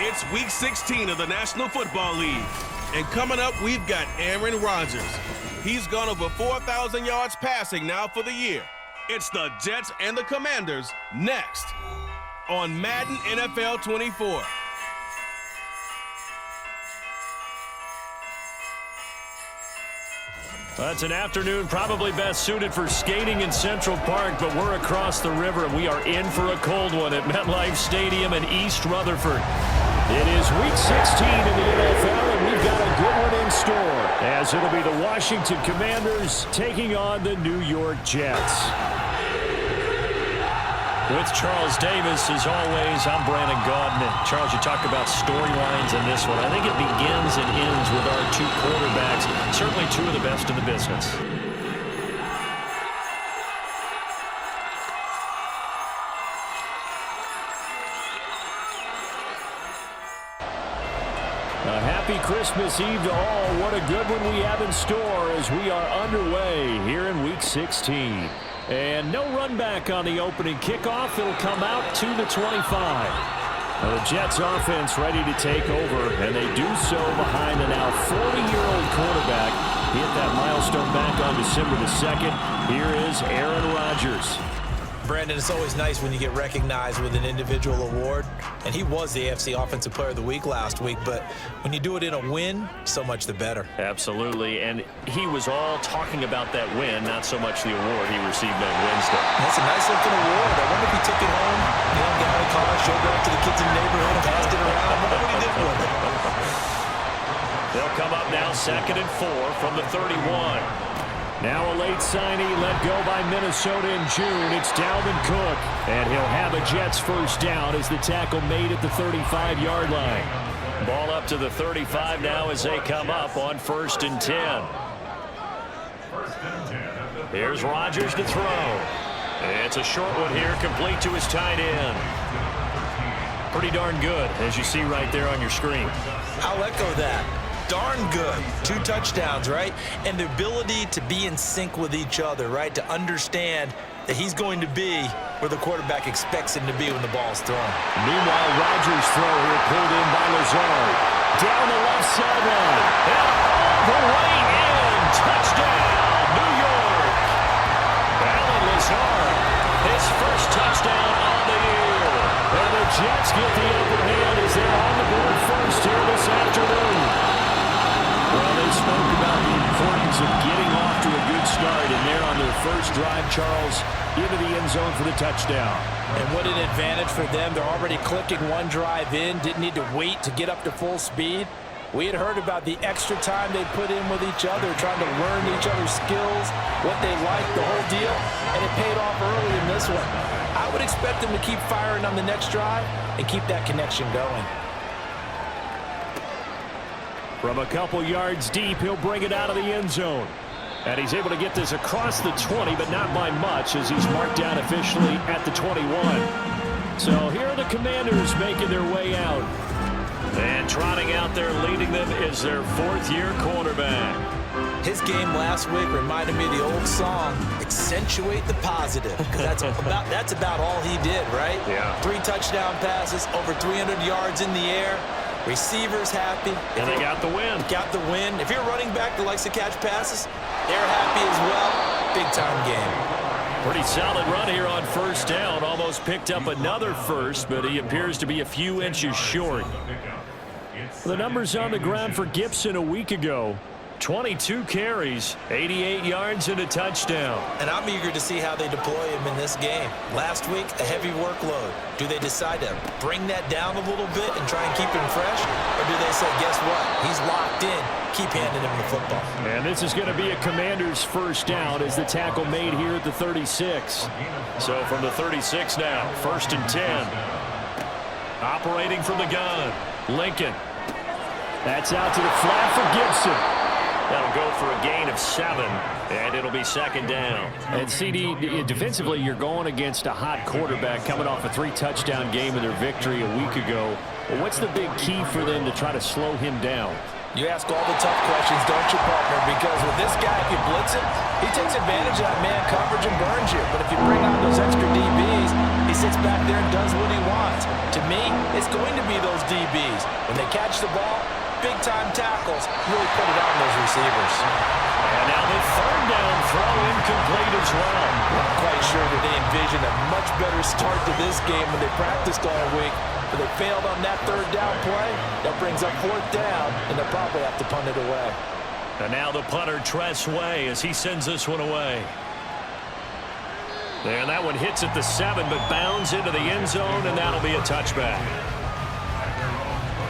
It's Week 16 of the National Football League. And coming up, we've got Aaron Rodgers. He's gone over 4,000 yards passing now for the year. It's the Jets and the Commanders next on Madden NFL 24. Well, it's an afternoon probably best suited for skating in Central Park, but we're across the river and we are in for a cold one at MetLife Stadium in East Rutherford. It is Week 16 in the NFL, and we've got a good one in store, as it'll be the Washington Commanders taking on the New York Jets. With Charles Davis, as always, I'm Brandon Gaudin. Charles, you talk about storylines in this one. I think it begins and ends with our two quarterbacks, certainly two of the best in the business. A happy Christmas Eve to all. What a good one we have in store as we are underway here in Week 16. And no run back on the opening kickoff. It'll come out to the 25. Now the Jets offense ready to take over, and they do so behind the now 40-year-old quarterback. He hit that milestone back on December the 2nd. Here is Aaron Rodgers. Brandon, it's always nice when you get recognized with an individual award, and he was the AFC Offensive Player of the Week last week, but when you do it in a win, so much the better. Absolutely, and he was all talking about that win, not so much the award he received on Wednesday. That's a nice-looking award. I wonder if he took it home, got in the car, showed it up to the kids in the neighborhood, passed it around. I wonder what he did with it. They'll come up now 2nd and 4 from the 31. Now a late signee let go by Minnesota in June. It's Dalvin Cook. And he'll have a Jets first down as the tackle made at the 35-yard line. Ball up to the 35 now as they come up on 1st and 10. Here's Rodgers to throw. It's a short one here, complete to his tight end. Pretty darn good, as you see right there on your screen. I'll echo that. Darn good. 2 touchdowns, right? And the ability to be in sync with each other, right? To understand that he's going to be where the quarterback expects him to be when the ball's thrown. Meanwhile, Rodgers' throw here pulled in by Lazard. Down the left sideline. And all the way in. Touchdown, New York. Alan Lazard, his first touchdown on the year. And the Jets get the upper hand as they're on the board first here this afternoon. Well, they spoke about the importance of getting off to a good start, and they're on their first drive, Charles, into the end zone for the touchdown. And what an advantage for them. They're already clicking one drive in, didn't need to wait to get up to full speed. We had heard about the extra time they put in with each other, trying to learn each other's skills, what they like, the whole deal, and it paid off early in this one. I would expect them to keep firing on the next drive and keep that connection going. From a couple yards deep, he'll bring it out of the end zone. And he's able to get this across the 20, but not by much, as he's marked down officially at the 21. So here are the Commanders making their way out. And trotting out there, leading them, is their 4th-year quarterback. His game last week reminded me of the old song, Accentuate the Positive, because that's about all he did, right? Yeah. 3 touchdown passes, over 300 yards in the air. Receivers happy. And they got the win. Got the win. If you're a running back that likes to catch passes, they're happy as well. Big-time game. Pretty solid run here on 1st down. Almost picked up another first, but he appears to be a few inches short. The numbers on the ground for Gibson a week ago. 22 carries, 88 yards, and a touchdown. And I'm eager to see how they deploy him in this game. Last week, a heavy workload. Do they decide to bring that down a little bit and try and keep him fresh? Or do they say, guess what? He's locked in. Keep handing him the football. And this is going to be a Commander's first down as the tackle made here at the 36. So from the 36 now, 1st and 10. Operating from the gun, Lincoln. That's out to the flat for Gibson. That'll go for a gain of 7, and it'll be 2nd down. And CD, defensively, you're going against a hot quarterback coming off a 3-touchdown game in their victory a week ago. Well, what's the big key for them to try to slow him down? You ask all the tough questions, don't you, partner? Because with this guy, if you blitz him, he takes advantage of that man coverage and burns you. But if you bring out those extra DBs, he sits back there and does what he wants. To me, it's going to be those DBs. When they catch the ball, big-time tackles really put it on those receivers. And now the third down throw incomplete as well. I'm quite sure that they envisioned a much better start to this game when they practiced all week. But they failed on that third down play. That brings up fourth down, and they'll probably have to punt it away. And now the punter, Tress Way, as he sends this one away. There, that one hits at the 7, but bounds into the end zone, and that'll be a touchback.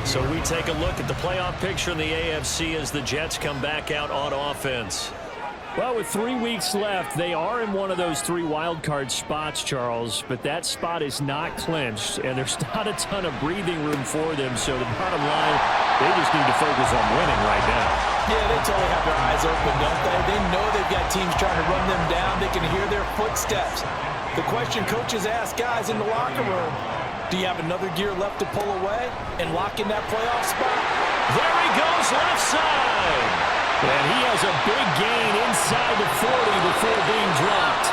So we take a look at the playoff picture in the AFC as the Jets come back out on offense. Well, with 3 weeks left, they are in one of those 3 wild card spots, Charles, but that spot is not clinched, and there's not a ton of breathing room for them. So the bottom line, they just need to focus on winning right now. Yeah, they totally have their eyes open, don't they? They know they've got teams trying to run them down. They can hear their footsteps. The question coaches ask guys in the locker room, do you have another gear left to pull away and lock in that playoff spot? There he goes, left side. And he has a big gain inside the 40 before being dropped.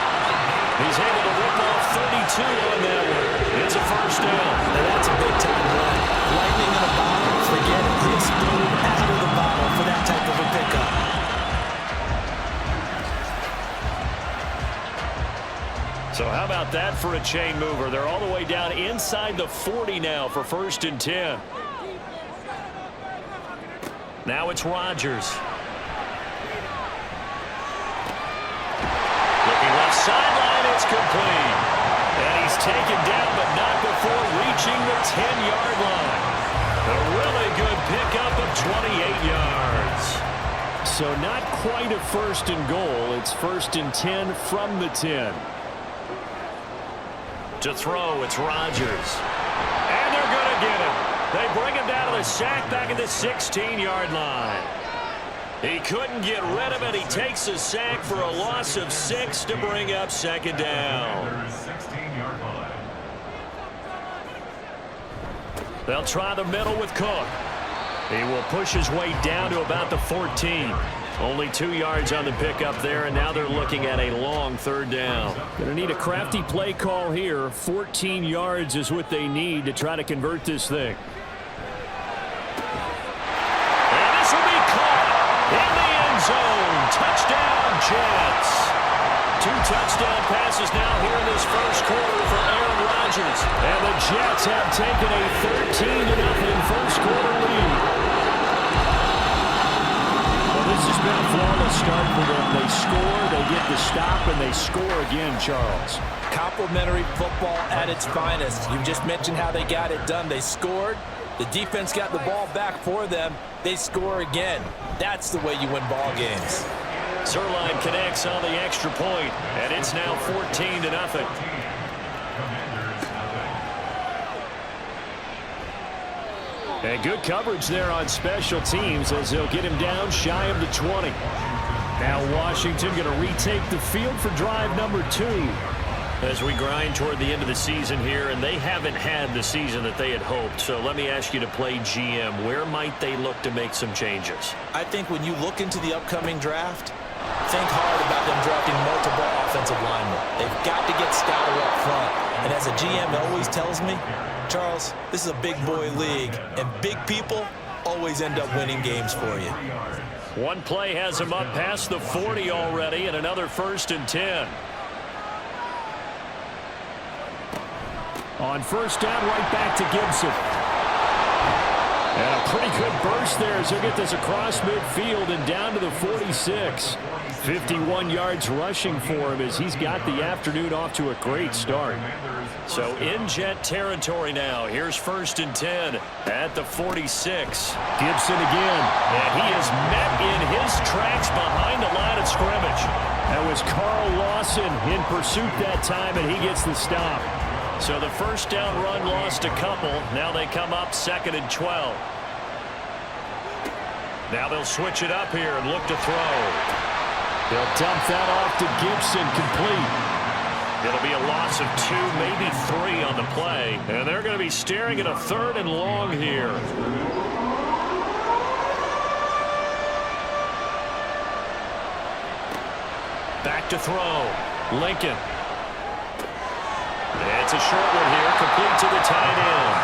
He's able to rip off 32 on that one. It's a first down. And that's a big-time run. Lightning in a bottle, forget it. He exploded out of the bottle for that type of a pickup. So how about that for a chain mover? They're all the way down inside the 40 now for 1st and 10. Now it's Rodgers. Looking left sideline, it's complete. And he's taken down, but not before reaching the 10-yard line. A really good pickup of 28 yards. So not quite a 1st and goal. It's 1st and 10 from the 10. To throw, it's Rodgers. And they're going to get him. They bring him down to the sack back at the 16-yard line. He couldn't get rid of it. He takes a sack for a loss of 6 to bring up 2nd down. They'll try the middle with Cook. He will push his way down to about the 14. Only 2 yards on the pickup there, and now they're looking at a long 3rd down. Going to need a crafty play call here. 14 yards is what they need to try to convert this thing. And this will be caught in the end zone. Touchdown, Jets. 2 touchdown passes now here in this first quarter for Aaron Rodgers. And the Jets have taken a 13-0 first quarter lead. This has been a flawless start for them. They score, they get the stop, and they score again, Charles. Complimentary football at its finest. You just mentioned how they got it done. They scored. The defense got the ball back for them. They score again. That's the way you win ball games. Zerline connects on the extra point, and it's now 14-0. And good coverage there on special teams as they'll get him down shy of the 20. Now Washington going to retake the field for drive number 2. As we grind toward the end of the season here, and they haven't had the season that they had hoped. So let me ask you to play GM. Where might they look to make some changes? I think when you look into the upcoming draft, think hard about them drafting multiple offensive linemen. They've got to get stouter up front. And as a GM always tells me, Charles, this is a big boy league, and big people always end up winning games for you. One play has him up past the 40 already, and another 1st and 10. On 1st down, right back to Gibson. And a pretty good burst there as he'll get this across midfield and down to the 46. 51 yards rushing for him as he's got the afternoon off to a great start. So in Jet territory now. Here's 1st and 10 at the 46. Gibson again. And he is met in his tracks behind the line of scrimmage. That was Carl Lawson in pursuit that time, and he gets the stop. So the 1st down run lost a couple. Now they come up 2nd and 12. Now they'll switch it up here and look to throw. They'll dump that off to Gibson, complete. It'll be a loss of 2, maybe 3 on the play. And they're going to be staring at a 3rd and long here. Back to throw. Lincoln. It's a short one here, complete to the tight end.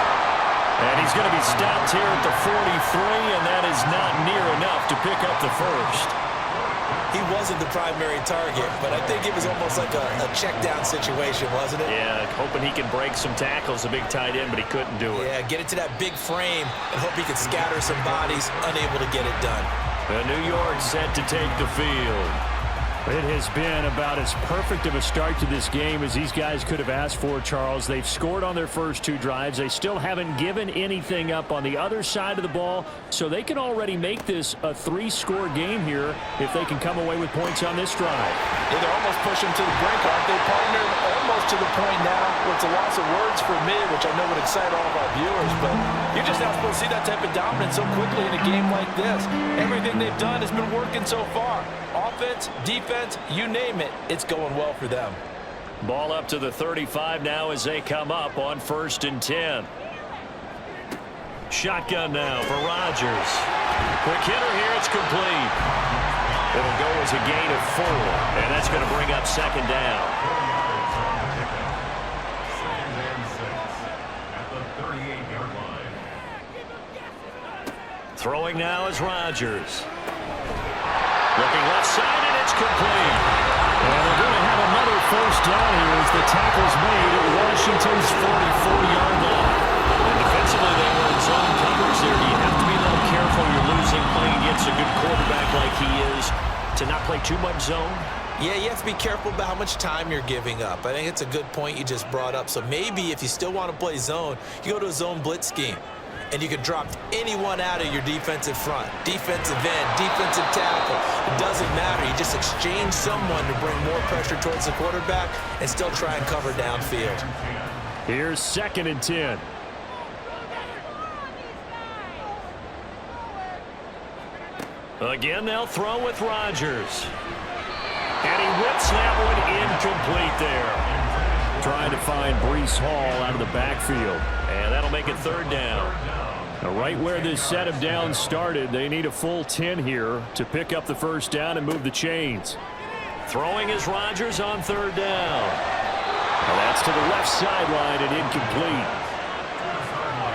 going to be stopped here at the 43, and that is not near enough to pick up the first. He wasn't the primary target, but I think it was almost like a check-down situation, wasn't it? Yeah, hoping he can break some tackles, a big tight end, but he couldn't do it. Yeah, get it to that big frame and hope he can scatter some bodies, unable to get it done. New York set to take the field. It has been about as perfect of a start to this game as these guys could have asked for, Charles. They've scored on their first two drives. They still haven't given anything up on the other side of the ball, so they can already make this a three-score game here if they can come away with points on this drive. Yeah, they're almost pushing to the brink, aren't they, partner? Almost to the point now where it's a loss of words for me, which I know would excite all of our viewers, but you're just not supposed to see that type of dominance so quickly in a game like this. Everything they've done has been working so far. Offense, defense, you name it, it's going well for them. Ball up to the 35 now as they come up on 1st and 10. Shotgun now for Rodgers. Quick hitter here, it's complete. It'll go as a gain of 4, and that's going to bring up 2nd down. Throwing now is Rodgers. Looking left side, and it's complete. And they're going to have another first down here as the tackle's made at Washington's 44-yard line. And defensively, they were in zone coverage there. You have to be a little careful. You're losing playing against a good quarterback like he is to not play too much zone. Yeah, you have to be careful about how much time you're giving up. I think it's a good point you just brought up. So maybe if you still want to play zone, you go to a zone blitz scheme. And you can drop anyone out of your defensive front, defensive end, defensive tackle. It doesn't matter. You just exchange someone to bring more pressure towards the quarterback and still try and cover downfield. Here's 2nd and 10. Again, they'll throw with Rodgers. And he whips that one incomplete there. Trying to find Breece Hall out of the backfield. And that'll make it 3rd down. Now, right where this set of downs started, they need a full 10 here to pick up the first down and move the chains. Throwing is Rodgers on 3rd down. Now that's to the left sideline and incomplete.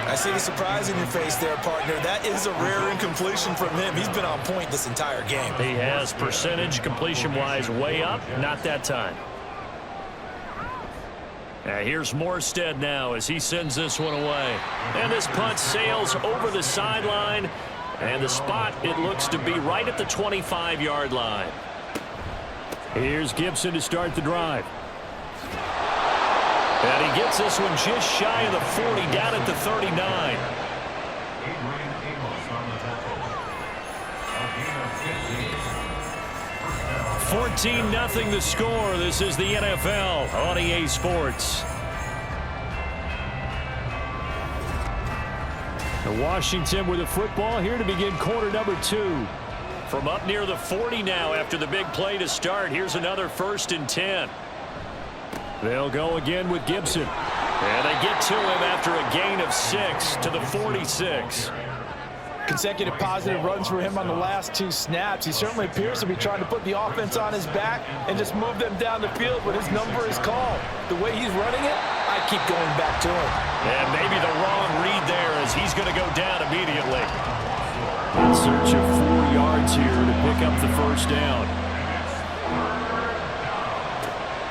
I see the surprise in your face there, partner. That is a rare incompletion from him. He's been on point this entire game. He has percentage completion-wise way up. Not that time. Here's Morstead now as he sends this one away. And this punt sails over the sideline. And the spot, it looks to be right at the 25-yard line. Here's Gibson to start the drive. And he gets this one just shy of the 40, down at the 39. $14-0 the score. This is the NFL on EA Sports. Washington with the football here to begin quarter number 2. From up near the 40 now after the big play to start. Here's another 1st and 10. They'll go again with Gibson. And they get to him after a gain of 6 to the 46. Consecutive positive runs for him on the last 2 snaps. He certainly appears to be trying to put the offense on his back and just move them down the field when his number is called. The way he's running it, I keep going back to him. And maybe the wrong read there as he's going to go down immediately. In search of 4 yards here to pick up the first down.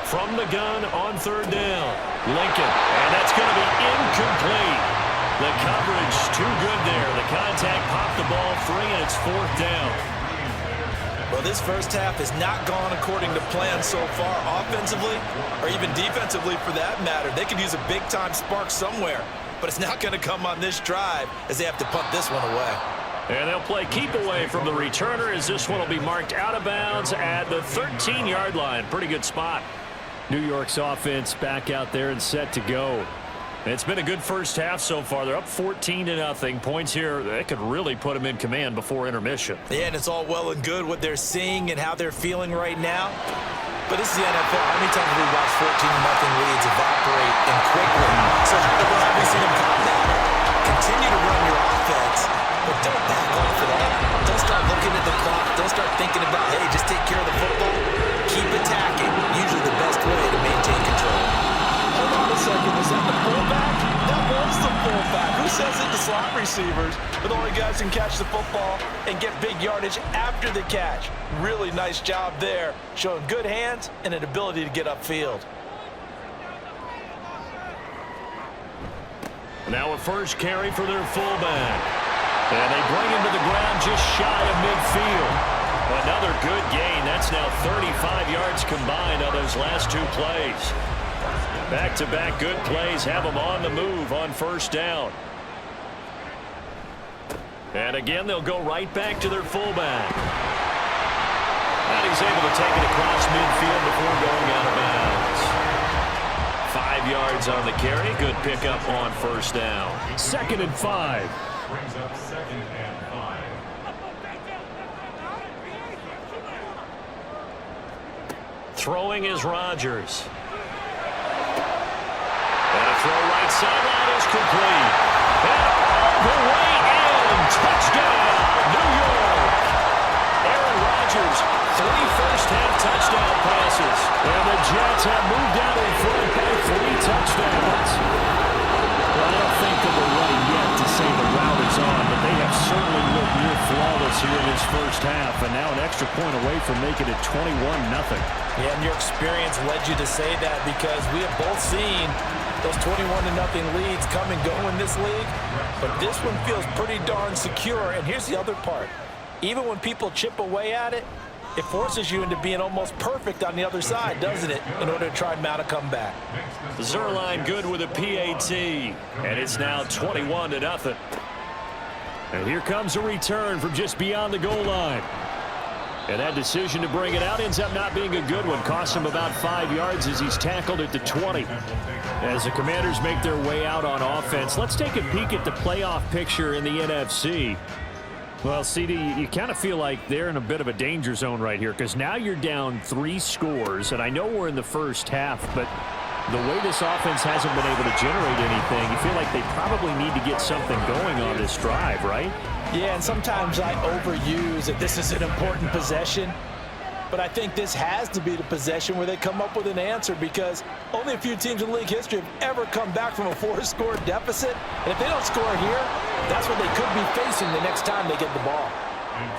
From the gun on 3rd down, Lincoln. And that's going to be incomplete. The coverage too good there. The contact popped the ball free, and it's 4th down. Well, this first half has not gone according to plan so far, offensively or even defensively for that matter. They could use a big-time spark somewhere, but it's not going to come on this drive as they have to punt this one away. And they'll play keep away from the returner as this one will be marked out of bounds at the 13-yard line. Pretty good spot. New York's offense back out there and set to go. It's been a good first half so far. They're up 14-0. Points here, that could really put them in command before intermission. Yeah, and it's all well and good what they're seeing and how they're feeling right now. But this is the NFL. How many times have we watched 14-0 leads evaporate and quickly? So have we seen them calm down? Continue to run your offense, but don't back off at all. Don't start looking at the clock. Don't start thinking about, hey, just take care of the football. Keep attacking. Usually the best way to maintain control. Hold on a second. Is that the fullback? That was the fullback. Who says it to slot receivers, but only guys can catch the football and get big yardage after the catch. Really nice job there, showing good hands and an ability to get upfield. Now a first carry for their fullback. And they bring him to the ground just shy of midfield. Another good gain. That's now 35 yards combined on those last 2 plays. Back-to-back good plays have them on the move on first down. And again, they'll go right back to their fullback. And he's able to take it across midfield before going out of bounds. 5 yards on the carry. Good pickup on first down. 2nd and 5. Brings up 2nd and 5. Throwing is Rodgers. And a throw right sideline is complete. And all the way in. Touchdown, New York. Aaron Rodgers, 3 first-half touchdown passes. And the Jets have moved out in front by 3 touchdowns. Well, I don't think that we're ready yet to say the route is on, but they have certainly looked near flawless here in this first half, and now an extra point away from making it 21-0. Yeah, and your experience led you to say that because we have both seen those 21-0 leads come and go in this league, but this one feels pretty darn secure. And here's the other part. Even when people chip away at it, it forces you into being almost perfect on the other side, doesn't it, in order to try and mount a comeback. Zerline good with a PAT, and it's now 21-0. And here comes a return from just beyond the goal line. And that decision to bring it out ends up not being a good one. Costs him about 5 yards as he's tackled at the 20. As the Commanders make their way out on offense, let's take a peek at the playoff picture in the NFC. Well, CD, you kind of feel like they're in a bit of a danger zone right here because now you're down 3 scores, and I know we're in the first half, but the way this offense hasn't been able to generate anything, you feel like they probably need to get something going on this drive, right? Yeah, and sometimes I overuse that this is an important possession, but I think this has to be the possession where they come up with an answer because only a few teams in league history have ever come back from a 4-score deficit, and if they don't score here, that's what they could be facing the next time they get the ball.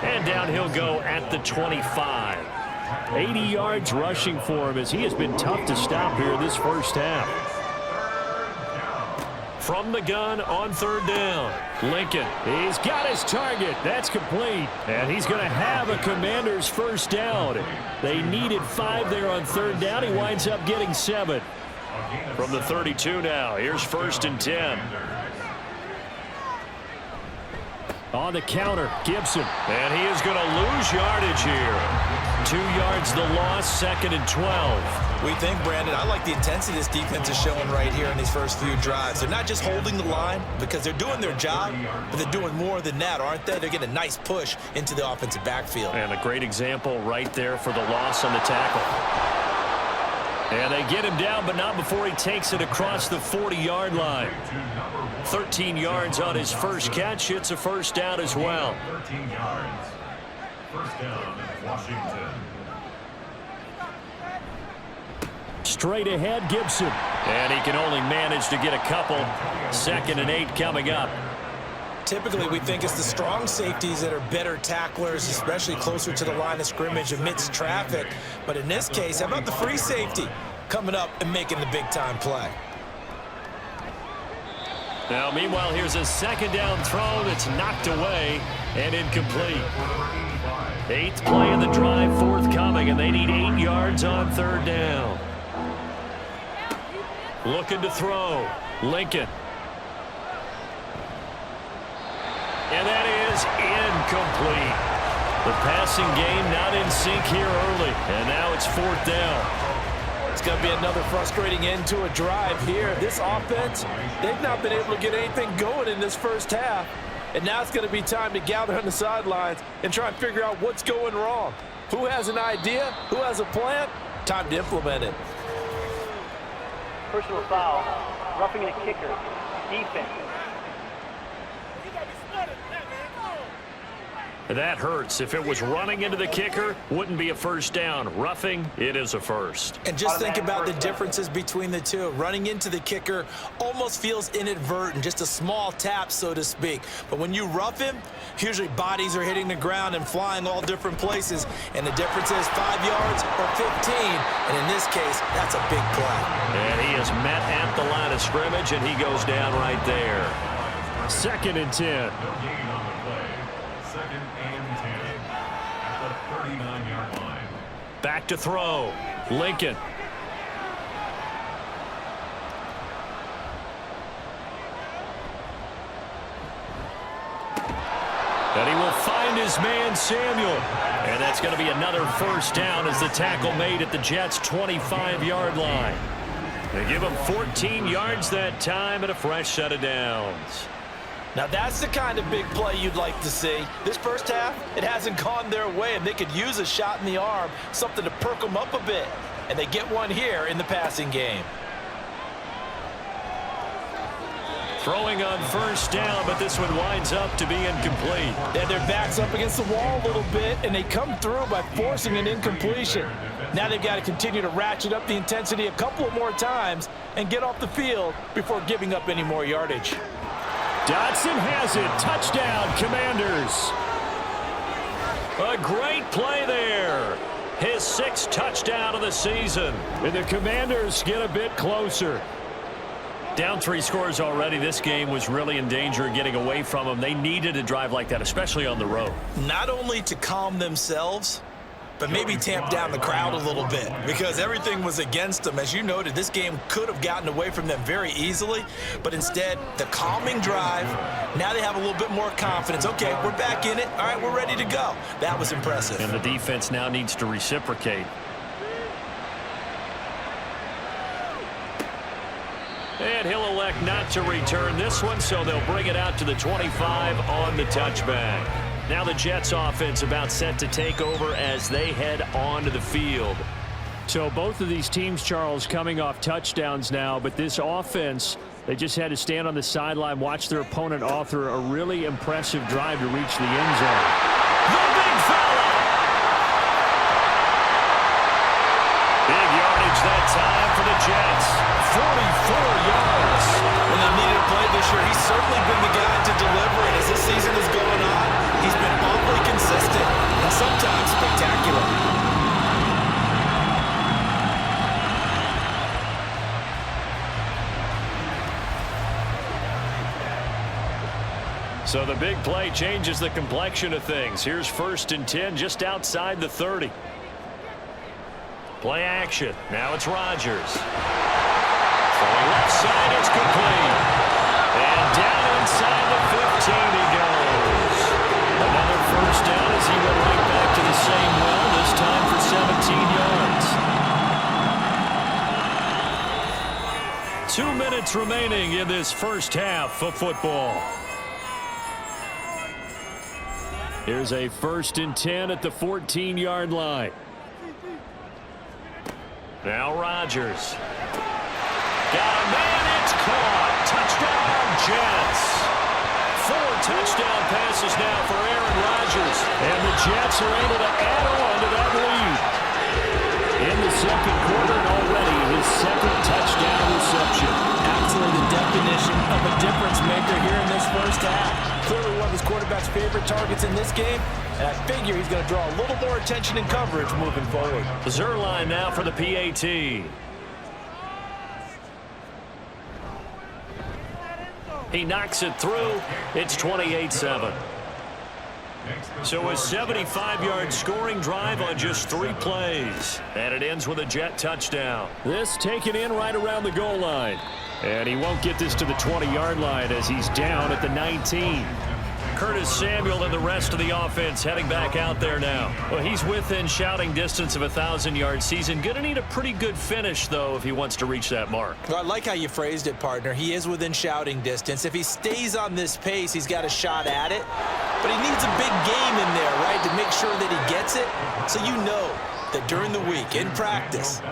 And down he'll go at the 25. 80 yards rushing for him as he has been tough to stop here this first half. From the gun on 3rd down, Lincoln. He's got his target. That's complete. And he's going to have a Commander's first down. They needed 5 there on 3rd down. He winds up getting 7. From the 32 now, here's 1st and 10. On the counter, Gibson. And he is going to lose yardage here. 2 yards the loss, 2nd and 12. We think, Brandon, I like the intensity this defense is showing right here in these first few drives. They're not just holding the line because they're doing their job, but they're doing more than that, aren't they? They're getting a nice push into the offensive backfield. And a great example right there for the loss on the tackle. And they get him down, but not before he takes it across the 40-yard line. 13 yards on his first catch. It's a first down as well. 13 yards. First down, Washington. Straight ahead, Gibson. And he can only manage to get a couple. 2nd and 8 coming up. Typically, we think it's the strong safeties that are better tacklers, especially closer to the line of scrimmage amidst traffic. But in this case, how about the free safety coming up and making the big-time play? Now, meanwhile, here's a 2nd down throw that's knocked away and incomplete. 8th play of the drive forthcoming, and they need 8 yards on 3rd down. Looking to throw. Lincoln. And that is incomplete. The passing game not in sync here early. And now it's 4th down. It's going to be another frustrating end to a drive here. This offense, they've not been able to get anything going in this first half. And now it's going to be time to gather on the sidelines and try and figure out what's going wrong. Who has an idea? Who has a plan? Time to implement it. Personal foul, roughing the kicker, defense. That hurts. If it was running into the kicker, wouldn't be a first down. Roughing, it is a first. And just think about the differences between the two. Running into the kicker almost feels inadvertent, just a small tap, so to speak. But when you rough him, usually bodies are hitting the ground and flying all different places. And the difference is 5 yards or 15. And in this case, that's a big play. And he is met at the line of scrimmage, and he goes down right there. 2nd and 10. Back to throw. Lincoln. And he will find his man, Samuel. And that's going to be another first down as the tackle made at the Jets' 25-yard line. They give him 14 yards that time and a fresh set of downs. Now that's the kind of big play you'd like to see. This first half, it hasn't gone their way, and they could use a shot in the arm, something to perk them up a bit. And they get one here in the passing game. Throwing on first down, but this one winds up to be incomplete. They had their backs up against the wall a little bit, and they come through by forcing an incompletion. Now they've got to continue to ratchet up the intensity a couple of more times and get off the field before giving up any more yardage. Dotson has it. Touchdown, Commanders. A great play there. His 6th touchdown of the season. And the Commanders get a bit closer. Down 3 scores already. This game was really in danger of getting away from them. They needed a drive like that, especially on the road. Not only to calm themselves, but maybe tamp down the crowd a little bit, because everything was against them. As you noted, this game could have gotten away from them very easily, but instead, the calming drive, now they have a little bit more confidence. Okay, we're back in it. All right, we're ready to go. That was impressive. And the defense now needs to reciprocate. And he'll elect not to return this one, so they'll bring it out to the 25 on the touchback. Now the Jets offense about set to take over as they head onto the field. So both of these teams, Charles, coming off touchdowns now, but this offense, they just had to stand on the sideline, watch their opponent author a really impressive drive to reach the end zone. The big fella! Big yardage that time for the Jets. 44 yards. When they needed a play this year, he's certainly been the guy to deliver, and as this season is going on, he's been awfully consistent and sometimes spectacular. So the big play changes the complexion of things. Here's 1st and 10 just outside the 30. Play action. Now it's Rodgers. Throwing left side, it's complete. And down inside the 15 he goes. Another first down as he went right back to the same well, this time for 17 yards. 2 minutes remaining in this first half of football. Here's a 1st and 10 at the 14-yard line. Now Rodgers. Got a man, it's caught. Touchdown, Jets. 4 touchdown passes now for Aaron Rodgers. And the Jets are able to add on to that lead. In the 2nd quarter, and already his 2nd touchdown reception. Absolutely the definition of a difference maker here in this first half. Clearly one of his quarterback's favorite targets in this game, and I figure he's going to draw a little more attention and coverage moving forward. Zerline now for the PAT. He knocks it through. It's 28-7. So a 75-yard scoring drive on just 3 plays. And it ends with a Jet touchdown. This taken in right around the goal line. And he won't get this to the 20-yard line as he's down at the 19. Curtis Samuel and the rest of the offense heading back out there now. Well, he's within shouting distance of a 1,000-yard season. Going to need a pretty good finish, though, if he wants to reach that mark. Well, I like how you phrased it, partner. He is within shouting distance. If he stays on this pace, he's got a shot at it. But he needs a big game in there, right, to make sure that he gets it. So you know that during the week, in practice,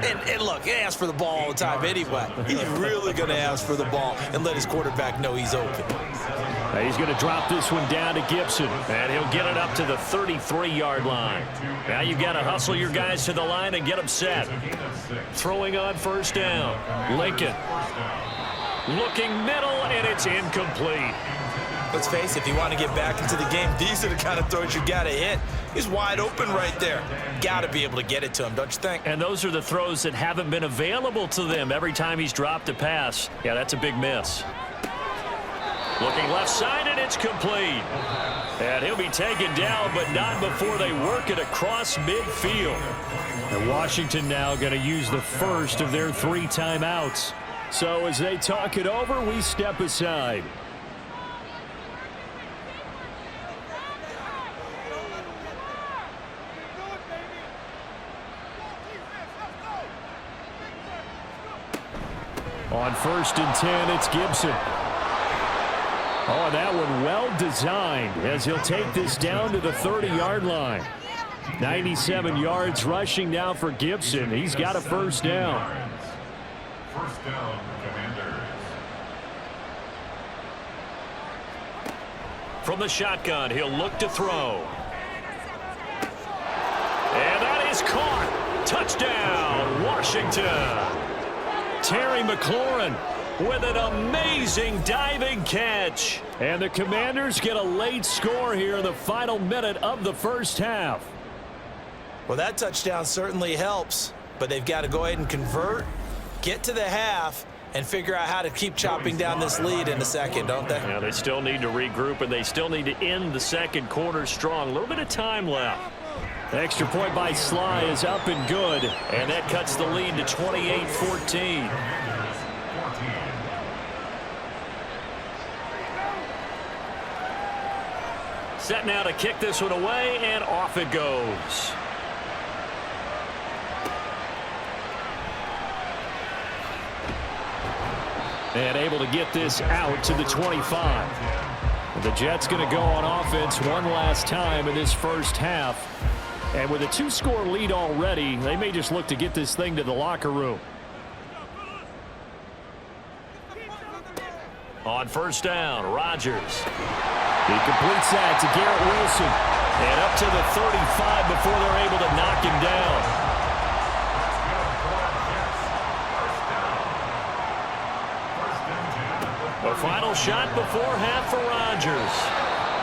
and look, he asks for the ball all the time anyway. He's really going to ask for the ball and let his quarterback know he's open. He's going to drop this one down to Gibson. And he'll get it up to the 33-yard line. Now you've got to hustle your guys to the line and get them set. Throwing on first down. Lincoln. Looking middle, and it's incomplete. Let's face it, if you want to get back into the game, these are the kind of throws you got to hit. He's wide open right there. Got to be able to get it to him, don't you think? And those are the throws that haven't been available to them every time he's dropped a pass. Yeah, that's a big miss. Looking left side, and it's complete. And he'll be taken down, but not before they work it across midfield. And Washington now going to use the first of their 3 timeouts. So as they talk it over, we step aside. On 1st and 10, it's Gibson. Oh, and that one well designed as he'll take this down to the 30-yard line. 97 yards rushing now for Gibson. He's got a first down. First down, Commanders. From the shotgun, he'll look to throw. And that is caught. Touchdown, Washington. Terry McLaurin with an amazing diving catch. And the Commanders get a late score here in the final minute of the first half. Well, that touchdown certainly helps, but they've got to go ahead and convert, get to the half, and figure out how to keep chopping down this lead in the second, don't they? Yeah, they still need to regroup, and they still need to end the second quarter strong. A little bit of time left. Extra point by Sly is up and good. And that cuts the lead to 28-14. Set now to kick this one away, and off it goes. And able to get this out to the 25. The Jets going to go on offense one last time in this first half. And with a 2-score lead already, they may just look to get this thing to the locker room. On first down, Rodgers. He completes that to Garrett Wilson. And up to the 35 before they're able to knock him down. A final shot before half for Rodgers.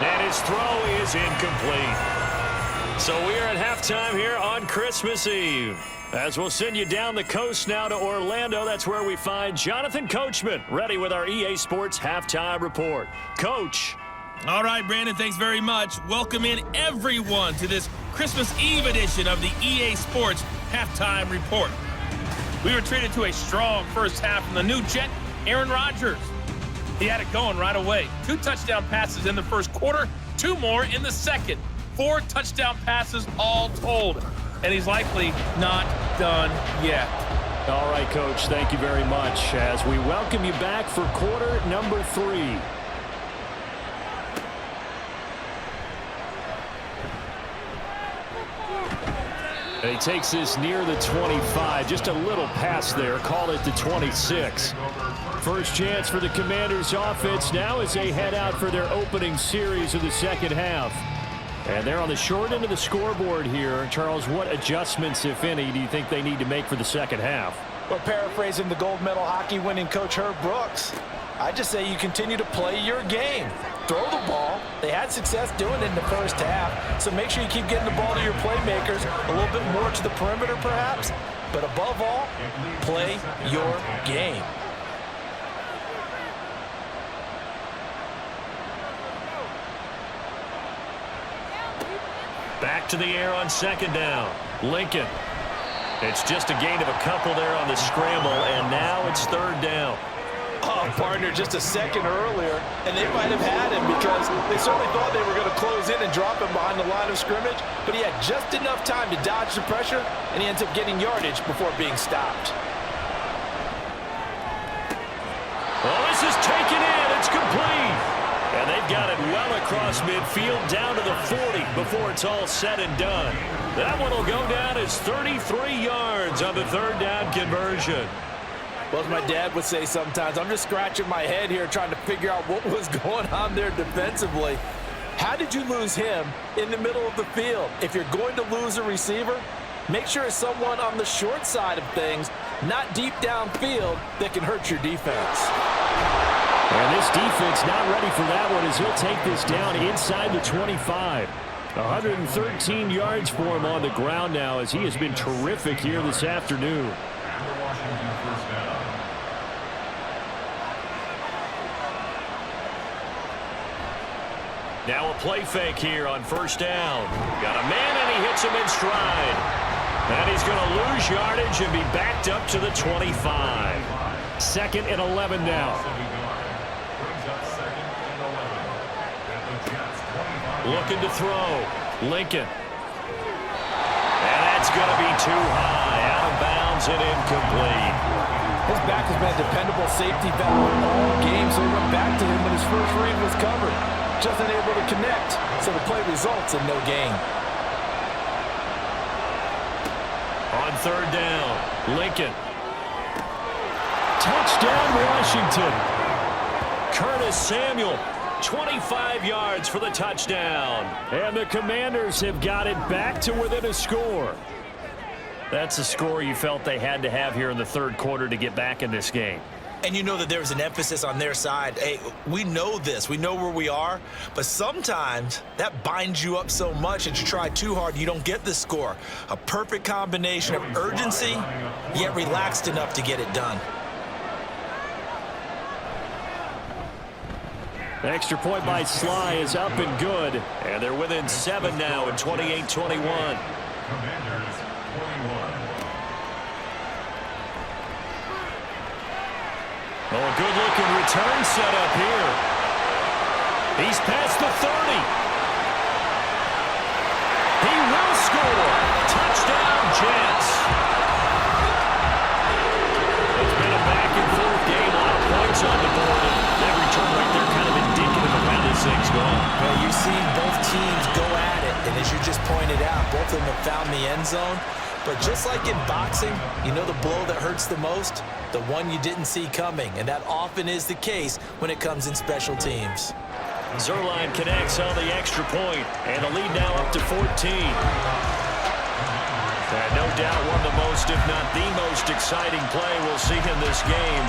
And his throw is incomplete. So we are at halftime here on Christmas Eve. As we'll send you down the coast now to Orlando, that's where we find Jonathan Coachman, ready with our EA Sports Halftime Report. Coach. All right, Brandon, thanks very much. Welcome in everyone to this Christmas Eve edition of the EA Sports Halftime Report. We were treated to a strong first half from the new Jet, Aaron Rodgers. He had it going right away. 2 touchdown passes in the first quarter, 2 more in the second. 4 touchdown passes all told, and he's likely not done yet. All right, Coach, thank you very much as we welcome you back for quarter number 3. And he takes this near the 25, just a little pass there, call it the 26. First chance for the Commanders offense now as they head out for their opening series of the second half. And they're on the short end of the scoreboard here. Charles, what adjustments, if any, do you think they need to make for the second half? Well, paraphrasing the gold medal hockey winning coach Herb Brooks, I just say you continue to play your game. Throw the ball. They had success doing it in the first half, so make sure you keep getting the ball to your playmakers, a little bit more to the perimeter perhaps, but above all, play your game. Back to the air on second down. Lincoln. It's just a gain of a couple there on the scramble, and now it's third down. Oh, partner, just a second earlier, and they might have had him because they certainly thought they were going to close in and drop him behind the line of scrimmage, but he had just enough time to dodge the pressure, and he ends up getting yardage before being stopped. Oh, this is taken in. It's complete. And they've got it well across midfield down to the 40 before it's all said and done. That one will go down as 33 yards on the third down conversion. Well, as my dad would say sometimes, I'm just scratching my head here trying to figure out what was going on there defensively. How did you lose him in the middle of the field? If you're going to lose a receiver, make sure it's someone on the short side of things, not deep downfield, that can hurt your defense. And this defense not ready for that one as he'll take this down inside the 25. 113 yards for him on the ground now as he has been terrific here this afternoon. Now a play fake here on first down. Got a man and he hits him in stride. And he's going to lose yardage and be backed up to the 25. 2nd and 11 now. Looking to throw. Lincoln. And that's going to be too high. Out of bounds and incomplete. His back has been a dependable safety valve all game, so he went back to him when his first read was covered. Just unable to connect, so the play results in no gain. On 3rd down, Lincoln. Touchdown, Washington. Curtis Samuel, 25 yards for the touchdown. And the Commanders have got it back to within a score. That's a score you felt they had to have here in the 3rd quarter to get back in this game. And you know that there was an emphasis on their side. Hey, we know this. We know where we are. But sometimes that binds you up so much that you try too hard, you don't get the score. A perfect combination of urgency, yet relaxed enough to get it done. The extra point by Sly is up and good. And they're within 7 now at 28-21. Commanders 21. Oh, a good-looking return set up here. He's past the 30. He will score. Touchdown, Jets. It's been a back-and-forth game. A lot of points on the board. And that return right there kind of indicative of how this thing's going. Well, you've seen both teams go at it. And as you just pointed out, both of them have found the end zone. But just like in boxing, you know the blow that hurts the most? The one you didn't see coming. And that often is the case when it comes in special teams. Zerline connects on the extra point, and the lead now up to 14. And no doubt one of the most, if not the most exciting play we'll see in this game.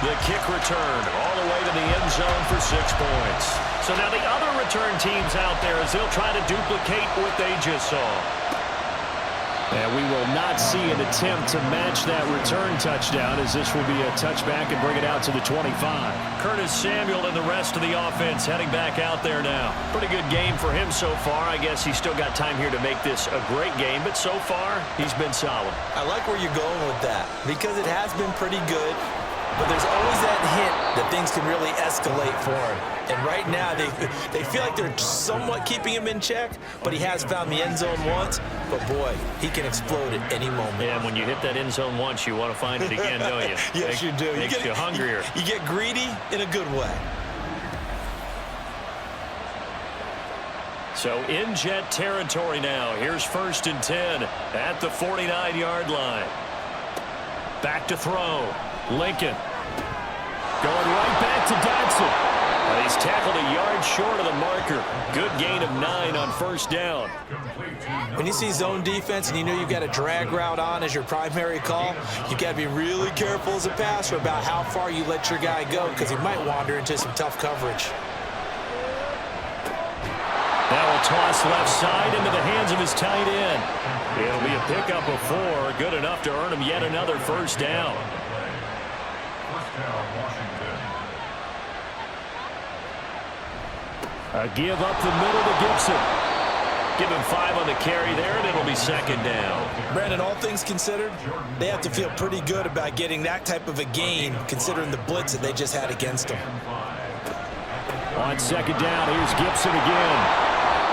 The kick return all the way to the end zone for 6 points. So now the other return teams out there as they'll try to duplicate what they just saw. And we will not see an attempt to match that return touchdown as this will be a touchback and bring it out to the 25. Curtis Samuel and the rest of the offense heading back out there now. Pretty good game for him so far. I guess he's still got time here to make this a great game, but so far he's been solid. I like where you're going with that because it has been pretty good. But there's always that hint that things can really escalate for him. And right now, they feel like they're somewhat keeping him in check, but he has found the end zone once. But, boy, he can explode at any moment. Yeah, when you hit that end zone once, you want to find it again, don't you? Yes, you do. Makes you hungrier. You get greedy in a good way. So in Jet territory now. Here's 1st and 10 at the 49-yard line. Back to throw. Lincoln going right back to Dodson. And he's tackled a yard short of the marker. Good gain of 9 on 1st down. When you see zone defense and you know you've got a drag route on as your primary call, you've got to be really careful as a passer about how far you let your guy go because he might wander into some tough coverage. Now a toss left side into the hands of his tight end. It'll be a pickup of 4, good enough to earn him yet another 1st down. A give up the middle to Gibson. Give him 5 on the carry there, and it'll be 2nd down. Brandon, all things considered, they have to feel pretty good about getting that type of a gain, considering the blitz that they just had against them. On 2nd down, here's Gibson again.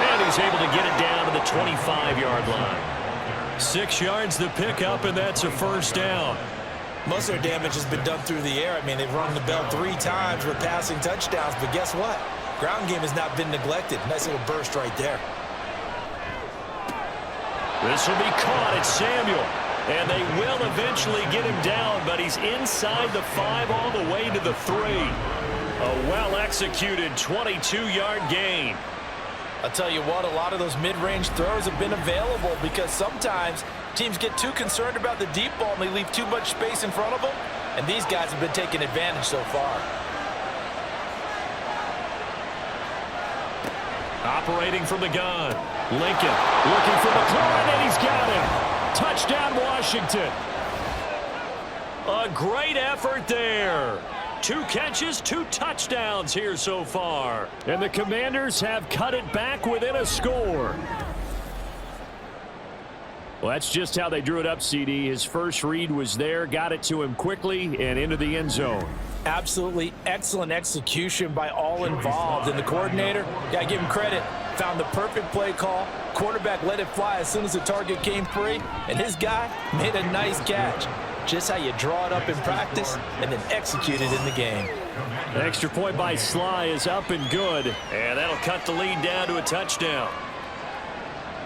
And he's able to get it down to the 25-yard line. 6 yards the pickup, and that's a 1st down. Most of their damage has been done through the air. I mean, they've rung the bell 3 times with passing touchdowns, but guess what? Ground game has not been neglected. Nice little burst right there. This will be caught at Samuel. And they will eventually get him down, but he's inside the 5 all the way to the 3. A well-executed 22-yard gain. I'll tell you what, a lot of those mid-range throws have been available because sometimes teams get too concerned about the deep ball and they leave too much space in front of them, and these guys have been taking advantage so far. Operating from the gun, Lincoln looking for McLaurin, and he's got him. Touchdown, Washington. A great effort there. 2 catches, 2 touchdowns here so far. And the Commanders have cut it back within a score. Well, that's just how they drew it up, CD. His first read was there, got it to him quickly, and into the end zone. Absolutely excellent execution by all involved. And the coordinator, got to give him credit, found the perfect play call. Quarterback let it fly as soon as the target came free, and his guy made a nice catch. Just how you draw it up in practice and then execute it in the game. The extra point by Sly is up and good, and that'll cut the lead down to a touchdown.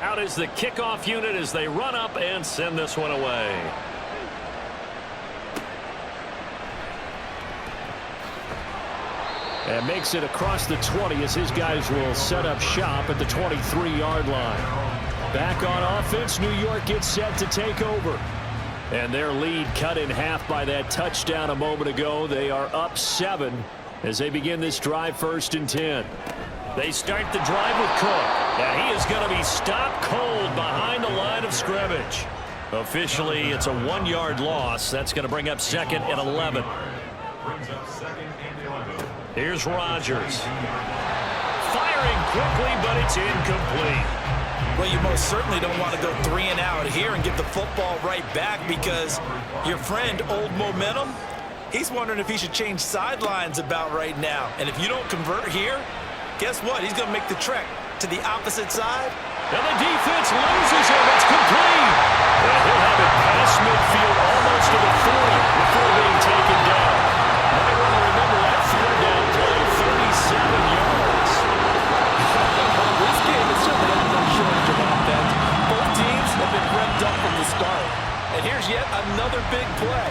Out is the kickoff unit as they run up and send this one away. And makes it across the 20 as his guys will set up shop at the 23-yard line. Back on offense, New York gets set to take over. And their lead cut in half by that touchdown a moment ago. They are up 7 as they begin this drive 1st and 10. They start the drive with Cook. And he is going to be stopped cold behind the line of scrimmage. Officially, it's a 1-yard loss. That's going to bring up 2nd and 11. Here's Rodgers. Firing quickly, but it's incomplete. Well, you most certainly don't want to go 3 and out here and give the football right back because your friend, Old Momentum, he's wondering if he should change sidelines about right now. And if you don't convert here, guess what? He's going to make the trek to the opposite side. And the defense loses him. It's complete. And he'll have it past midfield almost to the 40 before being taken down. Might want to remember that 3rd down play, 37 yards. This game is certainly no shortage of offense. Both teams have been revved up from the start. And here's yet another big play.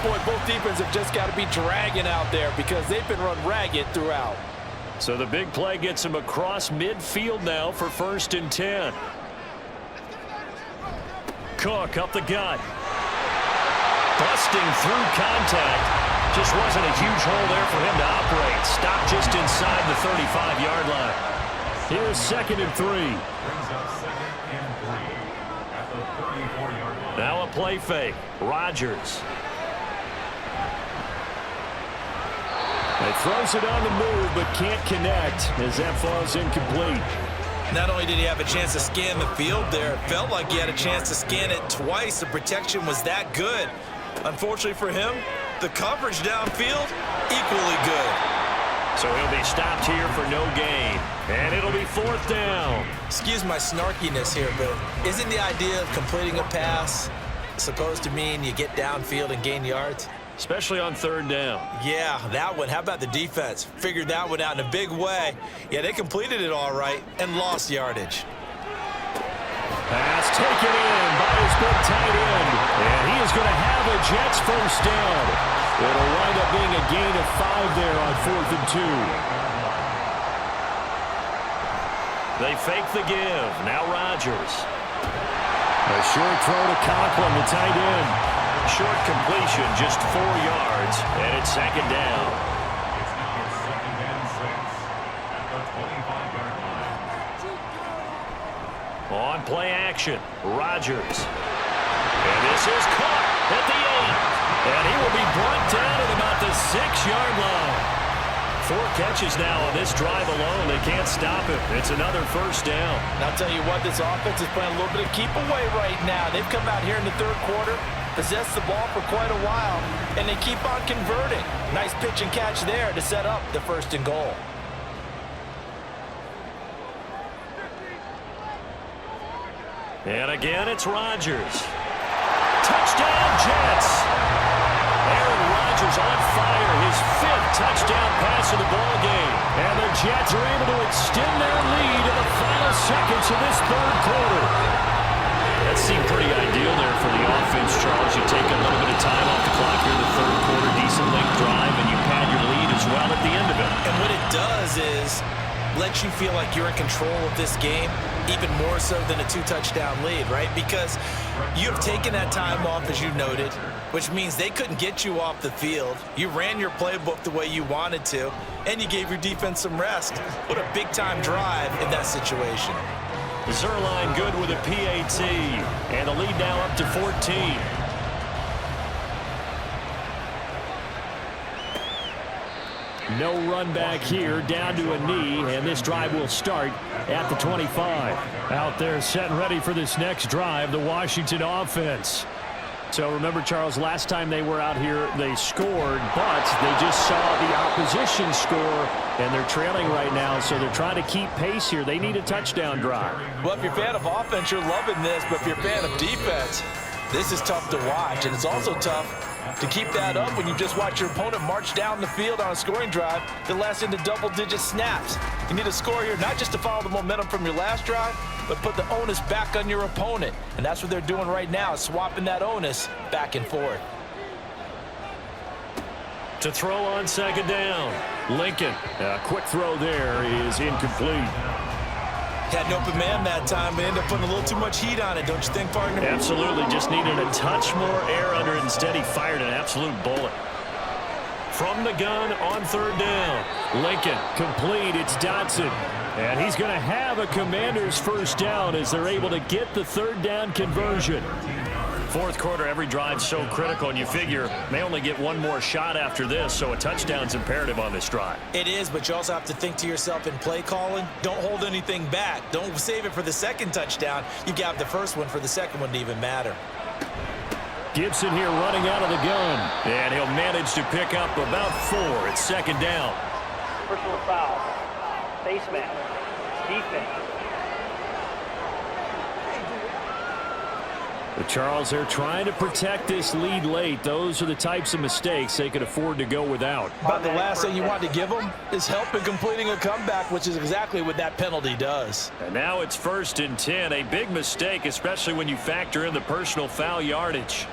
Boy, both defenses have just got to be dragging out there because they've been run ragged throughout. So the big play gets him across midfield now for 1st and 10. Cook up the gut. Busting through contact. Just wasn't a huge hole there for him to operate. Stopped just inside the 35-yard line. Here's 2nd and 3. Now a play fake. Rodgers. He throws it on the move, but can't connect as that falls incomplete. Not only did he have a chance to scan the field there, it felt like he had a chance to scan it twice. The protection was that good. Unfortunately for him, the coverage downfield, equally good. So he'll be stopped here for no gain. And it'll be 4th down. Excuse my snarkiness here, but isn't the idea of completing a pass supposed to mean you get downfield and gain yards? Especially on 3rd down. Yeah, that one. How about the defense? Figured that one out in a big way. Yeah, they completed it all right and lost yardage. Pass taken in by his big tight end. And he is going to have a Jets 1st down. It'll wind up being a gain of 5 there on 4th and 2. They fake the give. Now Rodgers. A short throw to Conklin, the tight end. Short completion, just 4 yards, and it's 2nd down. It's now 2nd and 6 at the 25-yard line. On play action, Rodgers. And this is caught at the 8. And he will be brought down at about the 6-yard line. 4 catches now on this drive alone. They can't stop him. It's another 1st down. And I'll tell you what, this offense is playing a little bit of keep away right now. They've come out here in the 3rd quarter, possessed the ball for quite a while, and they keep on converting. Nice pitch and catch there to set up the 1st and goal. And again, it's Rodgers. Touchdown, Jets. Aaron Rodgers on fire, his 5th touchdown pass of the ball game. And the Jets are able to extend their lead in the final seconds of this 3rd quarter. That seemed pretty ideal there for the offense. offense, Charles, you take a little bit of time off the clock here in the third quarter, decent length drive, and you pad your lead as well at the end of it. And what it does is lets you feel like you're in control of this game, even more so than a 2-touchdown lead, right? Because you have taken that time off, as you noted, which means they couldn't get you off the field. You ran your playbook the way you wanted to, and you gave your defense some rest. What a big-time drive in that situation. Zerline good with a PAT, and the lead now up to 14. No run back here, down to a knee, and this drive will start at the 25. Out there set and ready for this next drive, the Washington offense. So remember, Charles, last time they were out here, they scored, but they just saw the opposition score, and they're trailing right now, so they're trying to keep pace here. They need a touchdown drive. Well, if you're a fan of offense, you're loving this, but if you're a fan of defense, this is tough to watch, and it's also tough to keep that up when you just watch your opponent march down the field on a scoring drive that lasts into double-digit snaps. You need a score here, not just to follow the momentum from your last drive, but put the onus back on your opponent. And that's what they're doing right now, swapping that onus back and forth. To throw on second down, Lincoln. A quick throw there is incomplete. Had an open man that time, but ended up putting a little too much heat on it, don't you think, partner? Absolutely, just needed a touch more air under it. Instead, he fired an absolute bullet. From the gun on third down, Lincoln complete. It's Dotson, and he's going to have a Commanders first down as they're able to get the third down conversion. Fourth quarter, every drive's so critical, and you figure they only get one more shot after this, so a touchdown's imperative on this drive. It is, but you also have to think to yourself in play calling, don't hold anything back. Don't save it for the second touchdown. You got the first one for the second one to even matter. Gibson here running out of the gun, and he'll manage to pick up about 4. It's second down. Personal foul. Face mask. Defense. But Charles, they're trying to protect this lead late. Those are the types of mistakes they could afford to go without. But the last thing you want to give them is help in completing a comeback, which is exactly what that penalty does. And now it's 1st and 10. A big mistake, especially when you factor in the personal foul yardage.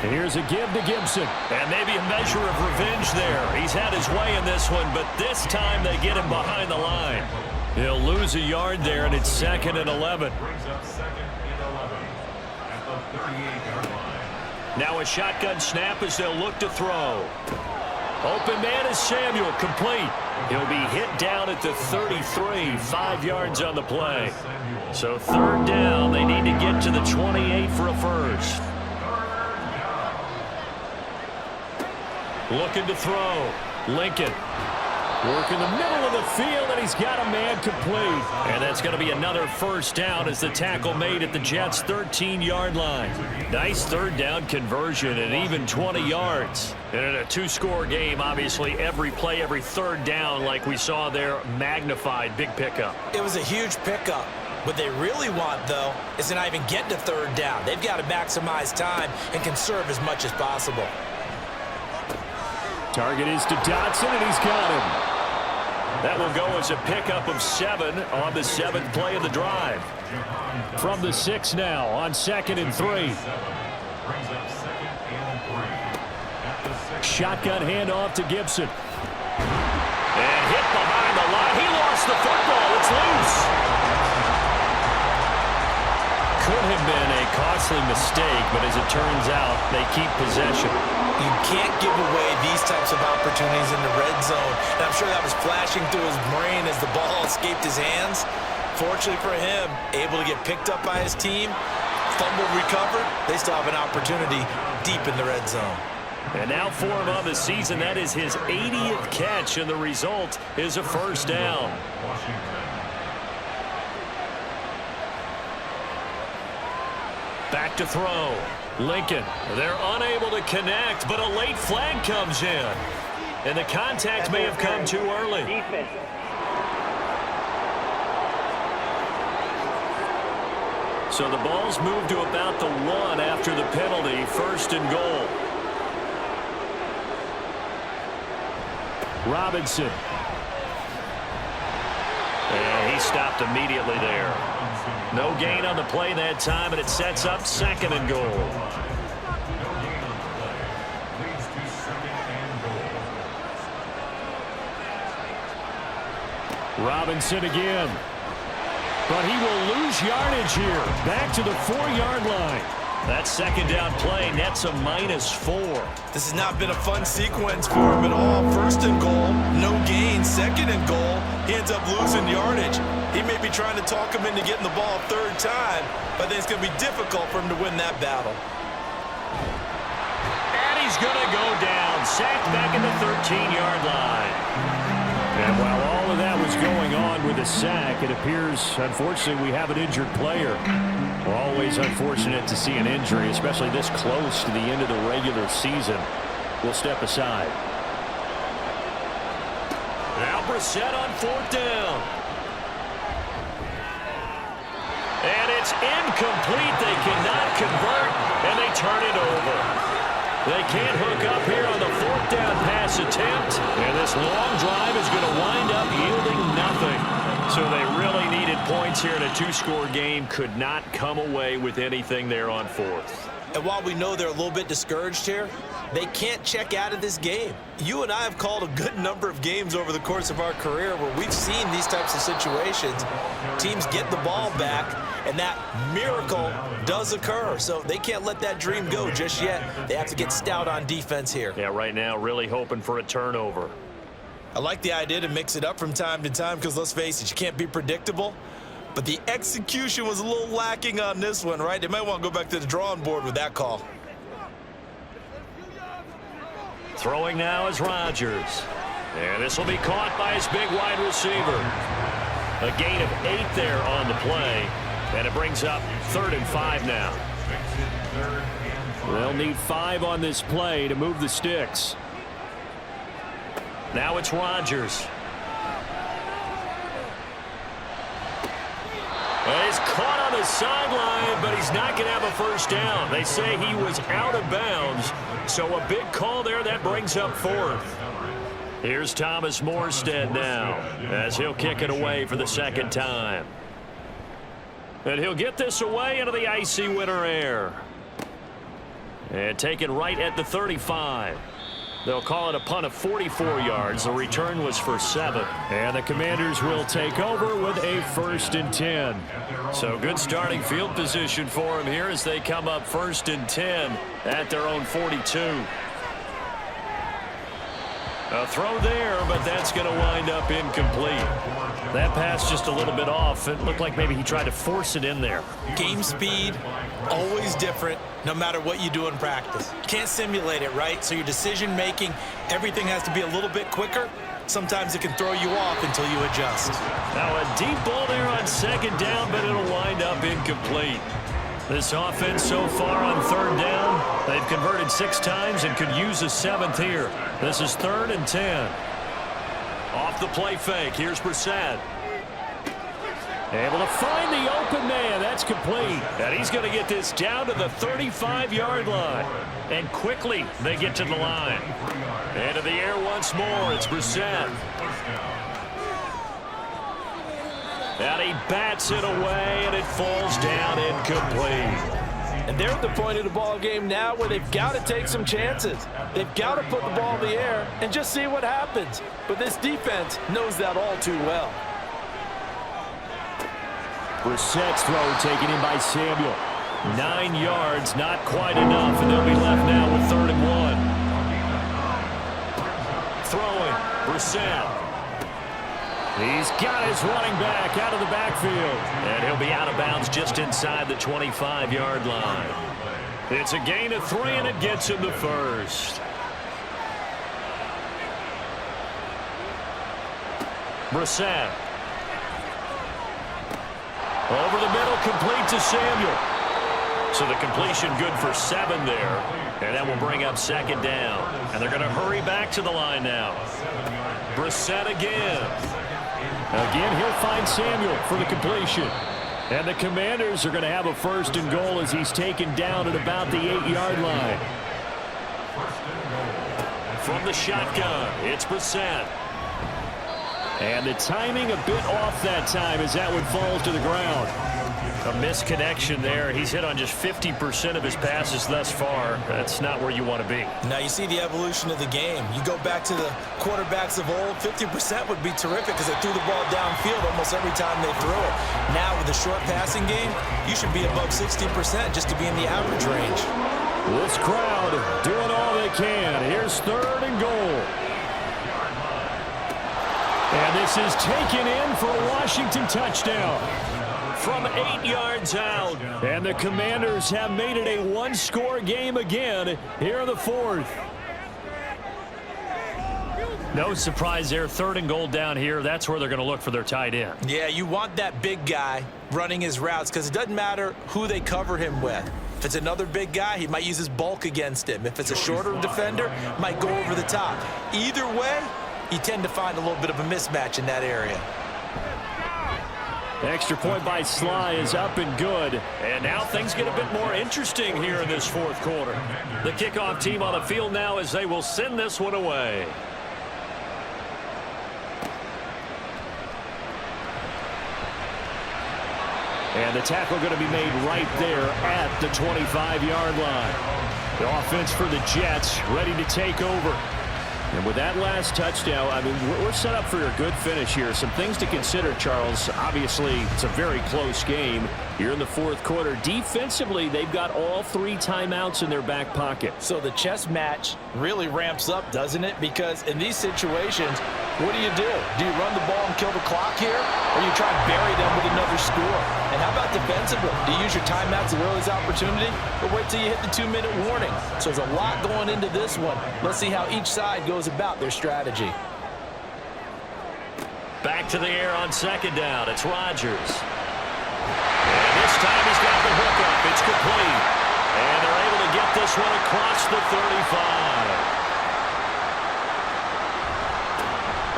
And here's a give to Gibson. And maybe a measure of revenge there. He's had his way in this one, but this time they get him behind the line. He'll lose a yard there, and it's 2nd and 11. Brings up 2nd and 11 at the 38-yard line. Now a shotgun snap as they'll look to throw. Open man is Samuel, complete. He'll be hit down at the 33, 5 yards on the play. So third down, they need to get to the 28 for a first. Looking to throw. Lincoln. Work in the middle of the field, and he's got a man complete. And that's going to be another first down as the tackle made at the Jets' 13-yard line. Nice third down conversion and even 20 yards. And in a 2-score game, obviously, every play, every third down, like we saw there, magnified. Big pickup. It was a huge pickup. What they really want, though, is to not even get to third down. They've got to maximize time and conserve as much as possible. Target is to Dotson, and he's got him. That will go as a pickup of 7 on the 7th play of the drive. From the 6 now on 2nd and 3. Shotgun handoff to Gibson. And hit behind the line. He lost the football. It's loose. Could have been a costly mistake, but as it turns out, they keep possession. You can't give away these types of opportunities in the red zone. And I'm sure that was flashing through his brain as the ball escaped his hands. Fortunately for him, able to get picked up by his team, fumble recovered. They still have an opportunity deep in the red zone. And now for him on the season, that is his 80th catch, and the result is a first down. Back to throw. Lincoln, they're unable to connect, but a late flag comes in. And the contact may have come too early. Defense. So the ball's moved to about the 1 after the penalty, 1st and goal. Robinson. And he stopped immediately there. No gain on the play that time, and it sets up 2nd and goal. No gain on the play. Leads to 2nd and goal. Robinson again. But he will lose yardage here. Back to the 4-yard line. That 2nd down play nets a -4. This has not been a fun sequence for him at all. 1st and goal, no gain. 2nd and goal, he ends up losing yardage. He may be trying to talk him into getting the ball 3rd time, but then it's going to be difficult for him to win that battle. And he's going to go down. Sacked back at the 13-yard line. And while all of that was going on with the sack, it appears, unfortunately, we have an injured player. Always unfortunate to see an injury, especially this close to the end of the regular season. We'll step aside. Now Brissett on 4th down. And it's incomplete. They cannot convert, and they turn it over. They can't hook up here on the 4th down pass attempt. And this long drive is going to wind up yielding nothing. So they really needed points here in a 2-score game. Could not come away with anything there on 4th. And while we know they're a little bit discouraged here, they can't check out of this game. You and I have called a good number of games over the course of our career where we've seen these types of situations. Teams get the ball back, and that miracle does occur. So they can't let that dream go just yet. They have to get stout on defense here. Yeah, right now really hoping for a turnover. I like the idea to mix it up from time to time because, let's face it, you can't be predictable. But the execution was a little lacking on this one, right? They might want to go back to the drawing board with that call. Throwing now is Rodgers. And this will be caught by his big wide receiver. A gain of 8 there on the play. And it brings up 3rd and 5 now. They'll need 5 on this play to move the sticks. Now it's Rodgers. He's caught on the sideline, but he's not going to have a 1st down. They say he was out of bounds, so a big call there. That brings up 4th. Here's Thomas Morstead now as he'll kick it away for the 2nd time. And he'll get this away into the icy winter air. And taken right at the 35. They'll call it a punt of 44 yards. The return was for 7. And the Commanders will take over with a 1st and 10. So good starting field position for them here as they come up 1st and 10 at their own 42. A throw there, but that's going to wind up incomplete. That pass just a little bit off. It looked like maybe he tried to force it in there. Game speed, always different, no matter what you do in practice. Can't simulate it, right? So your decision making, everything has to be a little bit quicker. Sometimes it can throw you off until you adjust. Now a deep ball there on 2nd down, but it'll wind up incomplete. This offense so far on 3rd down, they've converted 6 times and could use a 7th here. This is 3rd and 10. Off the play fake, here's Brissett. Able to find the open man. That's complete. And he's going to get this down to the 35-yard line. And quickly they get to the line. Into the air once more. It's Brissett. And he bats it away, and it falls down incomplete. And they're at the point of the ball game now where they've got to take some chances. They've got to put the ball in the air and just see what happens. But this defense knows that all too well. Brissett's throw taken in by Samuel. 9 yards, not quite enough, and they'll be left now with 3rd and 1. Throwing, Brissett. He's got his running back out of the backfield. And he'll be out of bounds just inside the 25-yard line. It's a gain of 3, and it gets him the 1st. Brissett. Over the middle, complete to Samuel. So the completion good for 7 there. And that will bring up 2nd down. And they're going to hurry back to the line now. Brissett again. Again, he'll find Samuel for the completion. And the Commanders are going to have a 1st and goal as he's taken down at about the 8-yard line. From the shotgun, it's Brissett. And the timing a bit off that time as that one falls to the ground. A misconnection there. He's hit on just 50% of his passes thus far. That's not where you want to be. Now you see the evolution of the game. You go back to the quarterbacks of old, 50% would be terrific because they threw the ball downfield almost every time they threw it. Now with the short passing game, you should be above 60% just to be in the average range. This crowd doing all they can. Here's 3rd and goal. And this is taken in for a Washington touchdown. From 8 yards out. And the Commanders have made it a one-score game again here in the 4th. No surprise there. 3rd and goal down here. That's where they're going to look for their tight end. Yeah, you want that big guy running his routes because it doesn't matter who they cover him with. If it's another big guy, he might use his bulk against him. If it's a shorter defender, might go over the top. Either way, you tend to find a little bit of a mismatch in that area. Extra point by Sly is up and good. And now things get a bit more interesting here in this 4th quarter. The kickoff team on the field now as they will send this one away. And the tackle going to be made right there at the 25-yard line. The offense for the Jets ready to take over. And with that last touchdown, I mean, we're set up for a good finish here. Some things to consider, Charles. Obviously, it's a very close game here in the 4th quarter. Defensively, they've got all 3 timeouts in their back pocket. So the chess match really ramps up, doesn't it? Because in these situations, what do? Do you run the ball and kill the clock here? Or you try and bury them with another score? And how about defensively? Do you use your timeouts at earliest opportunity? Or wait till you hit the 2-minute warning? So there's a lot going into this one. Let's see how each side goes about their strategy. Back to the air on 2nd down. It's Rodgers. And this time he's got the hook up. It's complete. And they're able to get this one across the 35.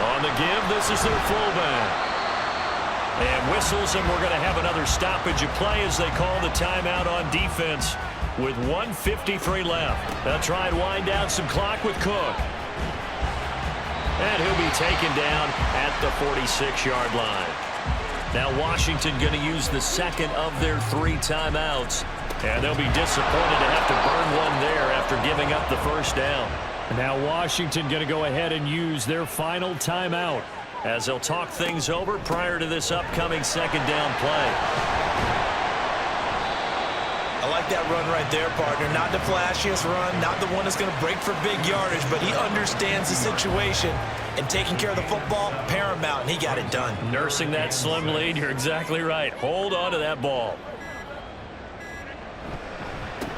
On the give, this is their fullback. And whistles, and we're going to have another stoppage of play as they call the timeout on defense with 1:53 left. They'll try and wind down some clock with Cook. And he'll be taken down at the 46-yard line. Now Washington going to use the 2nd of their 3 timeouts. And they'll be disappointed to have to burn one there after giving up the 1st down. Now Washington going to go ahead and use their final timeout as they'll talk things over prior to this upcoming 2nd down play. I like that run right there, partner. Not the flashiest run, not the one that's going to break for big yardage, but he understands the situation, and taking care of the football, paramount, and he got it done. Nursing that slim lead, you're exactly right. Hold on to that ball.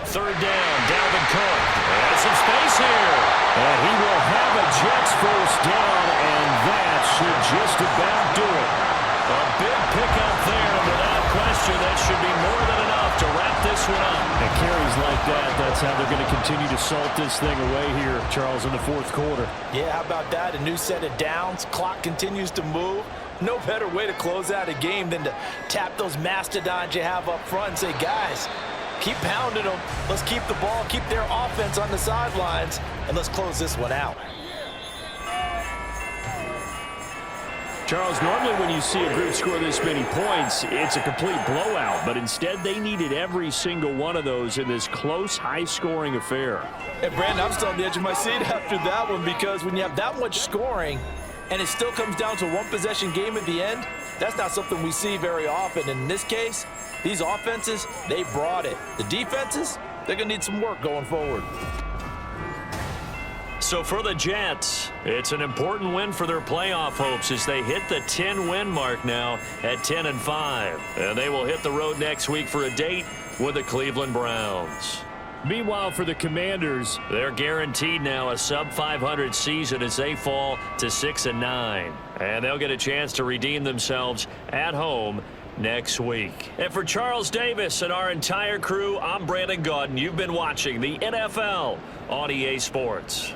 3rd down, Dalvin Cook. Has some space here. And he will have a Jets 1st down, and that should just about do it. A big pickup there, and without question, that should be more than enough to wrap this one up. And carries like that, that's how they're going to continue to salt this thing away here, Charles, in the 4th quarter. Yeah, how about that? A new set of downs. Clock continues to move. No better way to close out a game than to tap those mastodons you have up front and say, guys, keep pounding them. Let's keep the ball, keep their offense on the sidelines, and let's close this one out. Charles, normally when you see a group score this many points, it's a complete blowout, but instead they needed every single one of those in this close, high-scoring affair. And Brandon, I'm still on the edge of my seat after that one, because when you have that much scoring and it still comes down to a one-possession game at the end, that's not something we see very often. And in this case, these offenses, they brought it. The defenses, they're going to need some work going forward. So for the Jets, it's an important win for their playoff hopes as they hit the 10-win mark now at 10-5. And they will hit the road next week for a date with the Cleveland Browns. Meanwhile, for the Commanders, they're guaranteed now a sub-500 season as they fall to 6-9. And they'll get a chance to redeem themselves at home next week. And for Charles Davis and our entire crew, I'm Brandon Gaudin. You've been watching the NFL on EA Sports.